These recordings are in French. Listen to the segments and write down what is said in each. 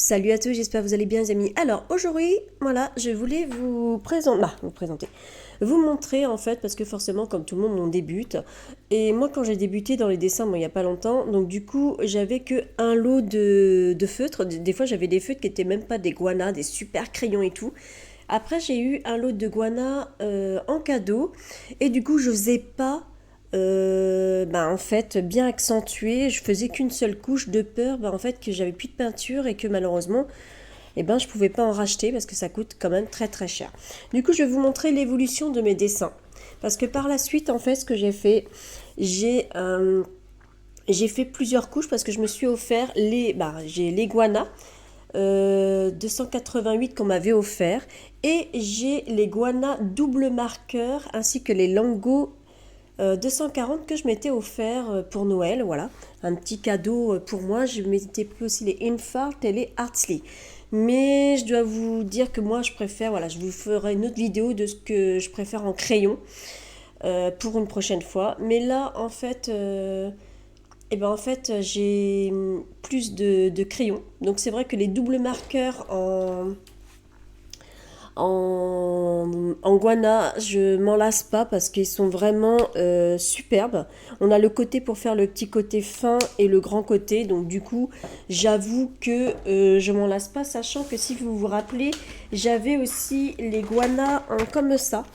Salut à tous, j'espère que vous allez bien les amis. Alors aujourd'hui, voilà, je voulais vous montrer en fait, parce que forcément comme tout le monde on débute. Et moi quand j'ai débuté dans les dessins, il n'y a pas longtemps, donc du coup j'avais que un lot de feutres. Des fois j'avais des feutres qui n'étaient même pas des guanas, des super crayons et tout. Après j'ai eu un lot de guanas en cadeau et du coup je faisais pas en fait bien accentué, je faisais qu'une seule couche de peur en fait que j'avais plus de peinture et que malheureusement je pouvais pas en racheter parce que ça coûte quand même très très cher. Du coup je vais vous montrer l'évolution de mes dessins parce que par la suite en fait ce que j'ai fait, j'ai fait plusieurs couches parce que je me suis offert j'ai les guanas 288 qu'on m'avait offert et j'ai les guanas double marqueur ainsi que les Lango 240 que je m'étais offert pour Noël, voilà, un petit cadeau pour moi. Je m'étais pris aussi les Infart et les Artsley. Mais je dois vous dire que moi je préfère, voilà, je vous ferai une autre vidéo de ce que je préfère en crayon pour une prochaine fois. Mais là en fait j'ai plus de crayons. Donc c'est vrai que les doubles marqueurs en guana, je m'en lasse pas parce qu'ils sont vraiment superbes. On a le côté pour faire le petit côté fin et le grand côté. Donc du coup, j'avoue que je m'en lasse pas, sachant que si vous vous rappelez, j'avais aussi les guanas comme ça,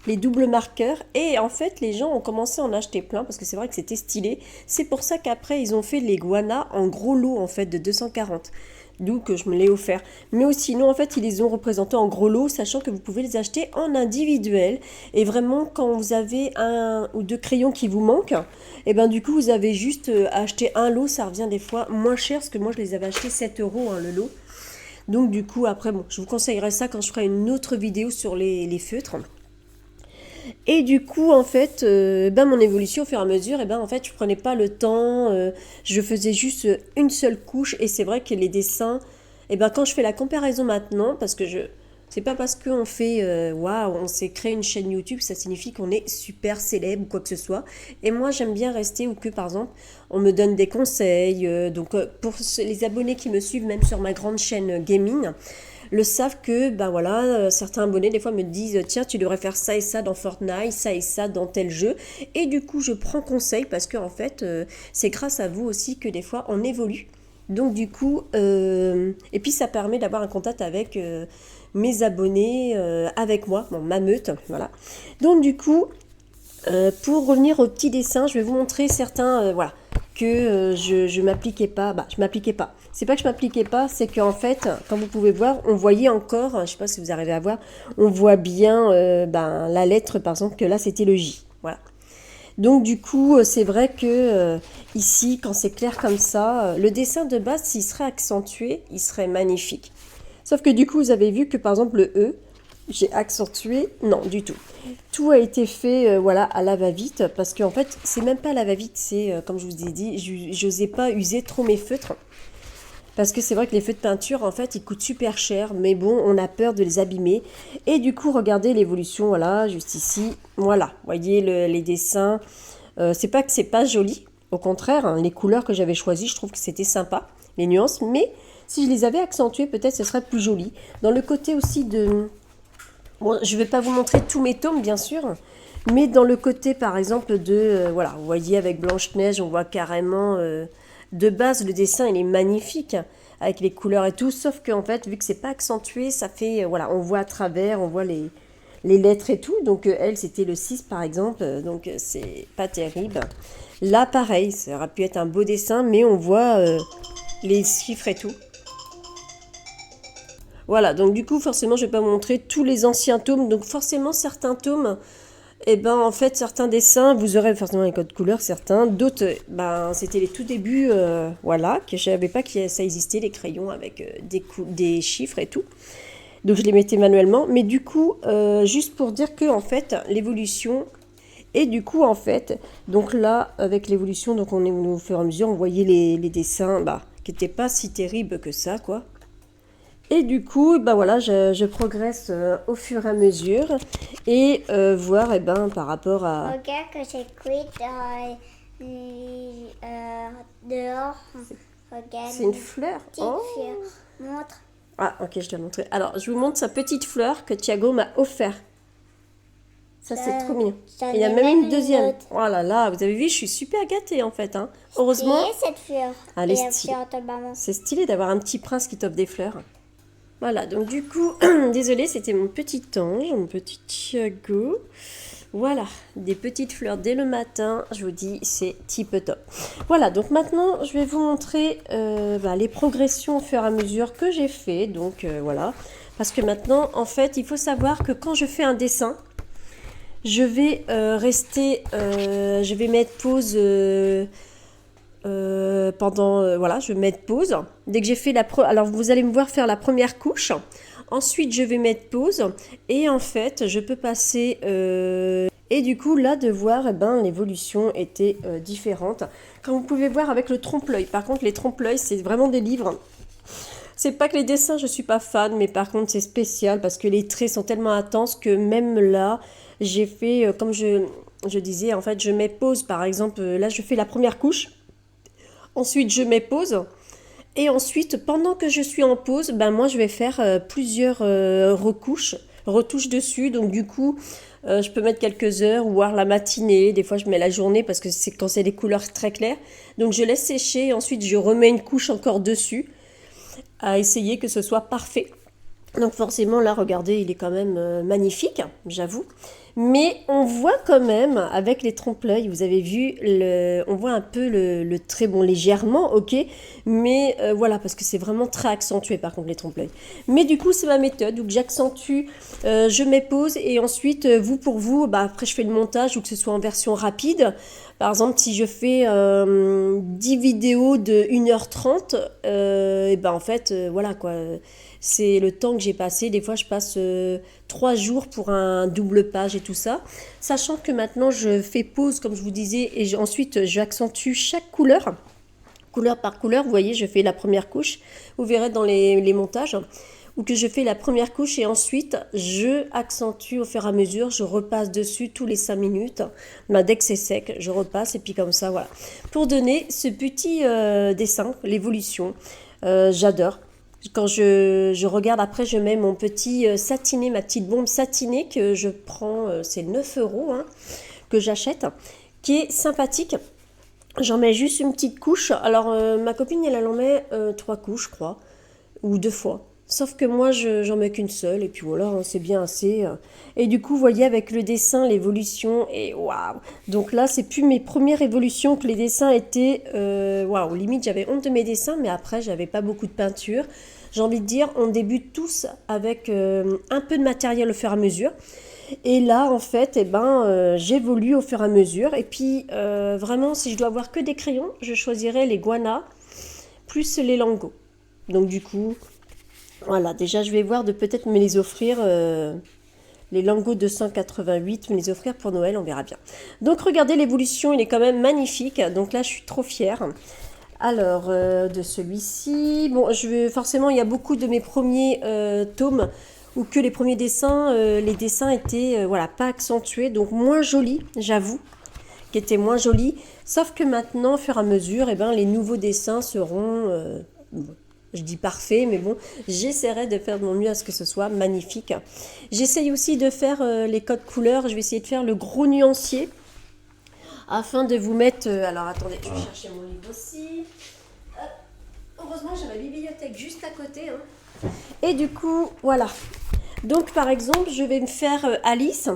les doubles marqueurs. Et en fait, les gens ont commencé à en acheter plein parce que c'est vrai que c'était stylé. C'est pour ça qu'après, ils ont fait les guanas en gros lot en fait de 240. D'où que je me l'ai offert. Mais aussi, sinon, en fait, ils les ont représentés en gros lot, sachant que vous pouvez les acheter en individuel. Et vraiment, quand vous avez un ou deux crayons qui vous manquent, et ben du coup, vous avez juste acheté un lot. Ça revient des fois moins cher, parce que moi, je les avais achetés 7 euros le lot. Donc du coup, après, bon, je vous conseillerais ça quand je ferai une autre vidéo sur les feutres. Et du coup, en fait, mon évolution au fur et à mesure, en fait, je prenais pas le temps, je faisais juste une seule couche. Et c'est vrai que les dessins, quand je fais la comparaison maintenant, parce que c'est pas parce qu'on fait, waouh, on s'est créé une chaîne YouTube, ça signifie qu'on est super célèbre ou quoi que ce soit. Et moi, j'aime bien rester ou que, par exemple, on me donne des conseils. Pour les abonnés qui me suivent, même sur ma grande chaîne gaming, le savent que certains abonnés des fois me disent tiens tu devrais faire ça et ça dans Fortnite, ça et ça dans tel jeu, et du coup je prends conseil parce que en fait c'est grâce à vous aussi que des fois on évolue. Donc du coup et puis ça permet d'avoir un contact avec mes abonnés, avec moi, ma meute, voilà. Donc du coup pour revenir au petit dessin, je vais vous montrer certains que je m'appliquais pas. Je m'appliquais pas. C'est pas que je m'appliquais pas, c'est qu'en fait, comme vous pouvez voir, on voyait encore, je sais pas si vous arrivez à voir, on voit bien la lettre, par exemple, que là c'était le J. Voilà. Donc du coup, c'est vrai que ici, quand c'est clair comme ça, le dessin de base, s'il serait accentué, il serait magnifique. Sauf que du coup, vous avez vu que par exemple le E, j'ai accentué, non du tout. Tout a été fait à la va-vite parce qu'en fait, c'est même pas à la va-vite, c'est comme je vous ai dit, j'osais pas user trop mes feutres. Parce que c'est vrai que les feutres de peinture, en fait, ils coûtent super cher, mais bon, on a peur de les abîmer. Et du coup, regardez l'évolution, voilà, juste ici. Voilà, vous voyez les dessins. C'est pas que c'est pas joli, au contraire, hein, les couleurs que j'avais choisies, je trouve que c'était sympa, les nuances, mais si je les avais accentuées, peut-être ce serait plus joli. Dans le côté aussi de... Bon, je vais pas vous montrer tous mes tomes, bien sûr, mais dans le côté, par exemple, de... vous voyez, avec Blanche-Neige, on voit carrément... de base, le dessin, il est magnifique, avec les couleurs et tout, sauf qu'en fait, vu que c'est pas accentué, ça fait... on voit à travers, on voit les lettres et tout. Donc, elle, c'était le 6, par exemple, donc c'est pas terrible. Là, pareil, ça aurait pu être un beau dessin, mais on voit les chiffres et tout. Voilà, donc du coup, forcément, je vais pas vous montrer tous les anciens tomes. Donc forcément, certains tomes, en fait, certains dessins, vous aurez forcément les codes couleurs, certains. D'autres, c'était les tout débuts, que je savais pas que ça existait, les crayons avec des chiffres et tout. Donc je les mettais manuellement. Mais du coup, juste pour dire que, en fait, l'évolution... Et du coup, en fait, donc là, avec l'évolution, donc on est au fur et à mesure, on voyait les dessins, qui n'étaient pas si terribles que ça, quoi. Et du coup, je progresse au fur et à mesure et voir par rapport à... Regarde que j'ai écrit dehors. Regarde. C'est une fleur. Petite fleur. Montre. Ah, ok, je dois montrer. Alors, je vous montre sa petite fleur que Thiago m'a offert. Ça, c'est trop mignon. J'en Et il y a ai même une une deuxième. autre. Oh là là, vous avez vu, je suis super gâtée en fait. Hein. Heureusement, Et cette fleur. elle Et est la stylée. fleur de maman. C'est stylé d'avoir un petit prince qui t'offre des fleurs. Voilà, donc du coup, désolée, c'était mon petit ange, mon petit Thiago. Voilà, des petites fleurs dès le matin, je vous dis, c'est tip top. Voilà, donc maintenant, je vais vous montrer les progressions au fur et à mesure que j'ai fait. Donc voilà, parce que maintenant, en fait, il faut savoir que quand je fais un dessin, je vais je vais mettre pause voilà, je vais mettre pause. Dès que j'ai fait alors vous allez me voir faire la première couche. Ensuite, je vais mettre pause et en fait, je peux passer et du coup là de voir l'évolution était différente. Comme vous pouvez voir avec le trompe-l'œil. Par contre, les trompe-l'œil, c'est vraiment des livres. C'est pas que les dessins, je suis pas fan, mais par contre, c'est spécial parce que les traits sont tellement intenses que même là, j'ai fait comme je disais, en fait, je mets pause. Par exemple, là, je fais la première couche. Ensuite, je mets pause. Et ensuite, pendant que je suis en pause, moi, je vais faire plusieurs retouches dessus. Donc, du coup, je peux mettre quelques heures, voire la matinée. Des fois, je mets la journée parce que c'est quand c'est des couleurs très claires. Donc, je laisse sécher. Et ensuite, je remets une couche encore dessus à essayer que ce soit parfait. Donc forcément, là, regardez, il est quand même magnifique, j'avoue. Mais on voit quand même, avec les trompe-l'œil, vous avez vu, on voit un peu le trait, bon, légèrement, ok, mais voilà, parce que c'est vraiment très accentué, par contre, les trompe-l'œil. Mais du coup, c'est ma méthode, donc j'accentue, je mets pause, et ensuite, vous, pour vous, après, je fais le montage, ou que ce soit en version rapide. Par exemple, si je fais 10 vidéos de 1h30, en fait, voilà, quoi. C'est le temps que j'ai passé. Des fois, je passe 3 jours pour un double page et tout ça. Sachant que maintenant, je fais pause, comme je vous disais, et ensuite, j'accentue chaque couleur. Couleur par couleur, vous voyez, je fais la première couche. Vous verrez dans les montages. Ou que je fais la première couche et ensuite, je accentue au fur et à mesure. Je repasse dessus tous les 5 minutes. Dès que c'est sec, je repasse. Et puis comme ça, voilà. Pour donner ce petit dessin, l'évolution, j'adore. Quand je regarde après, je mets mon petit satiné, ma petite bombe satinée que je prends, c'est 9 € hein, que j'achète, qui est sympathique. J'en mets juste une petite couche. Alors, ma copine, elle en met 3 couches, je crois, ou 2 fois. Sauf que moi, j'en mets qu'une seule, et puis voilà, hein, c'est bien assez. Et du coup, vous voyez, avec le dessin, l'évolution, et waouh! Donc là, c'est plus mes premières évolutions que les dessins étaient. Waouh, limite, j'avais honte de mes dessins, mais après, j'avais pas beaucoup de peinture. J'ai envie de dire, on débute tous avec un peu de matériel au fur et à mesure. Et là, en fait, j'évolue au fur et à mesure. Et puis, vraiment, si je dois avoir que des crayons, je choisirais les Guana plus les Lango. Donc, du coup, voilà, déjà, je vais voir de peut-être me les offrir, les Lango 288, me les offrir pour Noël, on verra bien. Donc, regardez l'évolution, il est quand même magnifique. Donc là, je suis trop fière. Alors, de celui-ci, bon, forcément, il y a beaucoup de mes premiers tomes où que les premiers dessins, les dessins étaient, voilà, pas accentués, donc moins jolis, j'avoue, qui étaient moins jolis. Sauf que maintenant, au fur et à mesure, les nouveaux dessins seront, je dis parfaits, mais bon, j'essaierai de faire de mon mieux à ce que ce soit magnifique. J'essaye aussi de faire les codes couleurs, je vais essayer de faire le gros nuancier, afin de vous mettre... alors attendez, je vais chercher mon livre aussi. Heureusement, j'ai ma bibliothèque juste à côté. Hein. Et du coup, voilà. Donc, par exemple, je vais me faire Alice.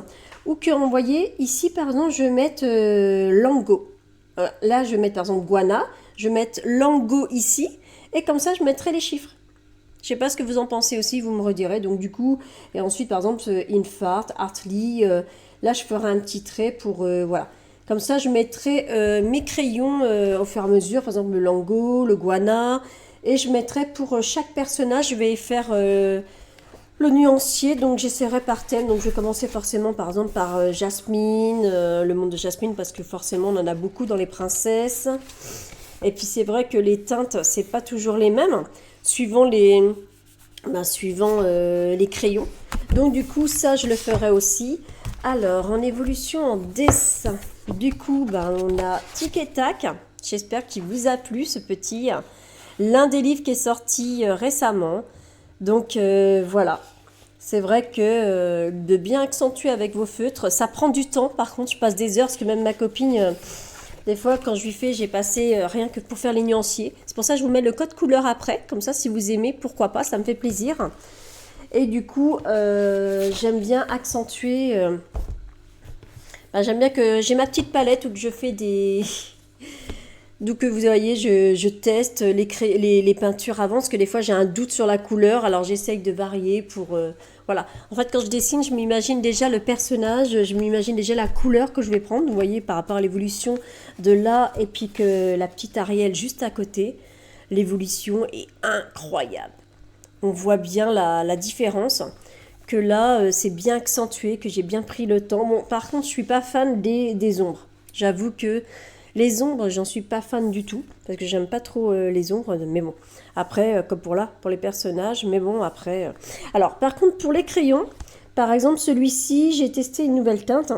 Ou que, vous voyez, ici, par exemple, je vais mettre Lango. Là, je vais mettre, par exemple, Guana. Je vais mettre Lango ici. Et comme ça, je mettrai les chiffres. Je sais pas ce que vous en pensez aussi, vous me redirez. Donc, du coup, et ensuite, par exemple, Infart, Hartley. Là, je ferai un petit trait pour... voilà. Comme ça, je mettrai mes crayons au fur et à mesure, par exemple le Lango, le Guana, et je mettrai pour chaque personnage, je vais faire le nuancier, donc j'essaierai par thème. Donc je vais commencer forcément par exemple par Jasmine, le monde de Jasmine, parce que forcément on en a beaucoup dans les princesses. Et puis c'est vrai que les teintes, c'est pas toujours les mêmes, suivant les crayons. Donc du coup, ça je le ferai aussi. Alors, en évolution en dessin, du coup, on a Tic et Tac. J'espère qu'il vous a plu ce petit. l'un des livres qui est sorti récemment. Donc voilà, c'est vrai que de bien accentuer avec vos feutres, ça prend du temps. Par contre, je passe des heures parce que même ma copine, des fois quand je lui fais, j'ai passé rien que pour faire les nuanciers. C'est pour ça que je vous mets le code couleur après, comme ça si vous aimez, pourquoi pas, ça me fait plaisir. Et du coup, j'aime bien accentuer. J'aime bien que j'ai ma petite palette où que je fais des. Donc vous voyez, je teste les peintures avant, parce que des fois j'ai un doute sur la couleur, alors j'essaye de varier pour... voilà. En fait, quand je dessine, je m'imagine déjà le personnage, je m'imagine déjà la couleur que je vais prendre, vous voyez, par rapport à l'évolution de là, et puis que la petite Ariel juste à côté, l'évolution est incroyable. On voit bien la différence, que là, c'est bien accentué, que j'ai bien pris le temps. Bon, par contre, je suis pas fan des ombres. J'avoue que les ombres, j'en suis pas fan du tout, parce que j'aime pas trop les ombres, mais bon. Après, comme pour là, pour les personnages, mais bon, après... Alors, par contre, pour les crayons, par exemple, celui-ci, j'ai testé une nouvelle teinte.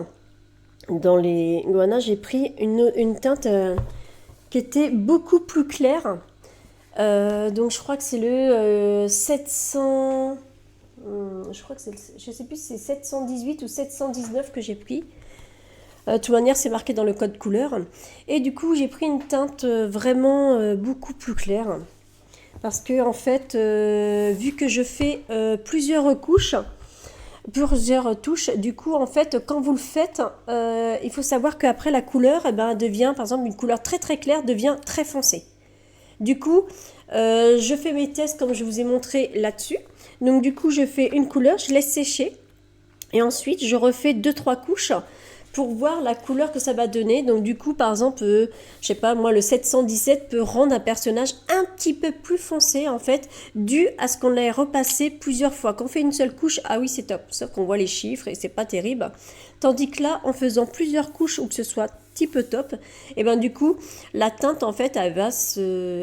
Dans les Goana, j'ai pris une teinte qui était beaucoup plus claire. Donc, je crois que c'est le 700... je crois que c'est... Je sais plus si c'est 718 ou 719 que j'ai pris. De toute manière, c'est marqué dans le code couleur. Et du coup, j'ai pris une teinte vraiment beaucoup plus claire. Parce que, en fait, vu que je fais plusieurs couches, plusieurs touches, du coup, en fait, quand vous le faites, il faut savoir qu'après, la couleur devient, par exemple, une couleur très très claire devient très foncée. Du coup, je fais mes tests comme je vous ai montré là-dessus. Donc, du coup, je fais une couleur, je laisse sécher. Et ensuite, je refais 2-3 couches pour voir la couleur que ça va donner. Donc du coup, par exemple, je sais pas, moi, le 717 peut rendre un personnage un petit peu plus foncé, en fait, dû à ce qu'on l'ait repassé plusieurs fois. Quand on fait une seule couche, ah oui, c'est top, sauf qu'on voit les chiffres et c'est pas terrible. Tandis que là, en faisant plusieurs couches ou que ce soit type top, et ben du coup, la teinte, en fait, elle va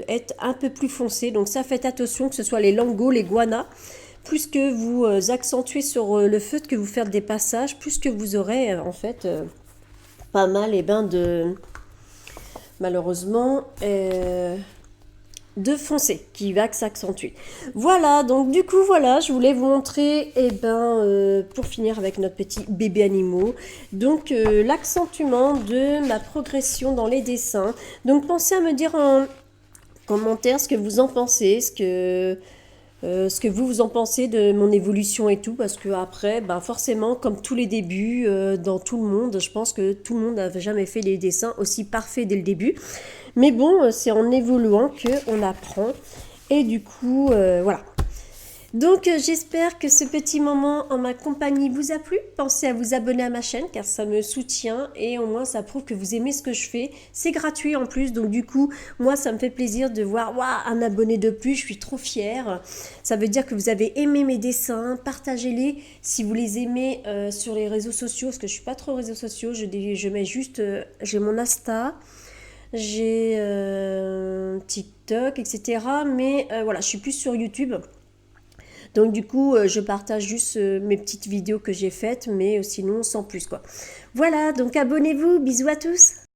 être un peu plus foncée. Donc ça, faites attention que ce soit les Lango, les Guana, plus que vous accentuez sur le feutre, que vous faites des passages, plus que vous aurez en fait pas mal de malheureusement de foncé qui va s'accentuer. Voilà, donc du coup voilà, je voulais vous montrer pour finir avec notre petit bébé animaux, donc l'accentuement de ma progression dans les dessins. Donc pensez à me dire en commentaire ce que vous en pensez, ce que vous en pensez de mon évolution et tout, parce que après, forcément, comme tous les débuts, dans tout le monde, je pense que tout le monde n'a jamais fait des dessins aussi parfaits dès le début. Mais bon, c'est en évoluant qu'on apprend. Et du coup, voilà. Donc j'espère que ce petit moment en ma compagnie vous a plu. Pensez à vous abonner à ma chaîne car ça me soutient et au moins ça prouve que vous aimez ce que je fais. C'est gratuit en plus, donc du coup moi ça me fait plaisir de voir un abonné de plus, je suis trop fière. Ça veut dire que vous avez aimé mes dessins, partagez-les si vous les aimez sur les réseaux sociaux, parce que je suis pas trop réseaux sociaux, je mets juste, j'ai mon Insta, j'ai TikTok, etc. Mais voilà, je suis plus sur YouTube. Donc du coup, je partage juste mes petites vidéos que j'ai faites, mais sinon sans plus quoi. Voilà, donc abonnez-vous, bisous à tous.